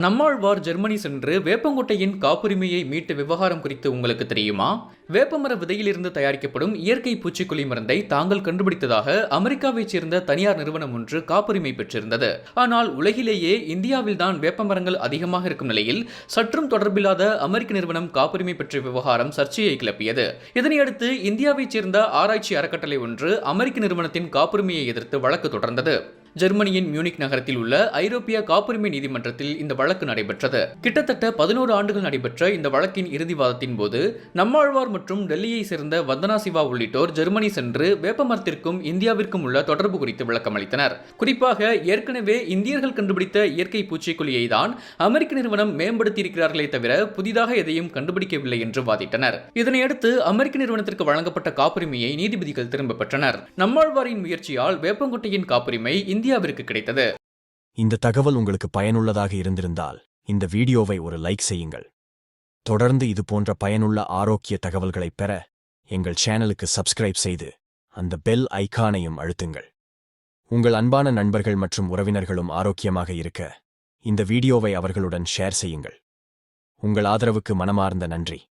Nammalvar Germany சென்று வேப்பங்கொட்டையின் காப்புரிமையை மீட்ட விவகாரம் குறித்து உங்களுக்கு தெரியுமா? வேப்பமர விதையிலிருந்து தயாரிக்கப்படும் இயற்கை பூச்சிக்கொல்லி மருந்தை தாங்கள் கண்டுபிடித்ததாக அமெரிக்காவைச் சேர்ந்த தனியார் நிறுவனம் ஒன்று காப்புரிமை பெற்றிருந்தது. ஆனால் உலகிலேயே இந்தியாவில்தான் வேப்பமரங்கள் அதிகமாக இருக்கும் நிலையில் சற்றும் தொடர்பில்லாத அமெரிக்க நிறுவனம் காப்புரிமை பெற்ற விவகாரம் சர்ச்சையை கிளப்பியது. இதனையடுத்து இந்தியாவைச் சேர்ந்த ஆராய்ச்சி அறக்கட்டளை ஒன்று அமெரிக்க நிறுவனத்தின் காப்புரிமையை எதிர்த்து வழக்கு தொடர்ந்தது. ஜெர்மனியின் மியூனிக் நகரத்தில் உள்ள ஐரோப்பிய காப்புரிமை நீதிமன்றத்தில் இந்த வழக்கு நடைபெற்றது. கிட்டத்தட்ட 11 ஆண்டுகள் நடைபெற்ற இந்த வழக்கின் இறுதிவாதத்தின் போது நம்மாழ்வார் மற்றும் டெல்லியை சேர்ந்த வந்தனா சிவா உள்ளிட்டோர் ஜெர்மனி சென்று வேப்பமரத்திற்கும் இந்தியாவிற்கும் உள்ள தொடர்பு குறித்து விளக்கம் அளித்தனர். குறிப்பாக ஏற்கனவே இந்தியர்கள் கண்டுபிடித்த இயற்கை பூச்சிக்கொல்லியை தான் அமெரிக்க நிறுவனம் மேம்படுத்தியிருக்கிறார்களே தவிர புதிதாக எதையும் கண்டுபிடிக்கவில்லை என்று வாதிட்டனர். இதனையடுத்து அமெரிக்க நிறுவனத்திற்கு வழங்கப்பட்ட காப்புரிமையை நீதிபதிகள் திரும்ப பெற்றனர். நம்மாழ்வாரின் முயற்சியால் வேப்பங்கொட்டையின் காப்புரிமை இந்தியாவிற்கு கிடைத்தது. இந்த தகவல் உங்களுக்கு பயனுள்ளதாக இருந்திருந்தால் இந்த வீடியோவை ஒரு லைக் செய்யுங்கள். தொடர்ந்து இது போன்ற பயனுள்ள ஆரோக்கிய தகவல்களைப் பெற எங்கள் சேனலுக்கு சப்ஸ்கிரைப் செய்து அந்த பெல் ஐகானையும் அழுத்துங்கள். உங்கள் அன்பான நண்பர்கள் மற்றும் உறவினர்களும் ஆரோக்கியமாக இருக்க இந்த வீடியோவை அவர்களுடன் ஷேர் செய்யுங்கள். உங்கள் ஆதரவுக்கு மனமார்ந்த நன்றி.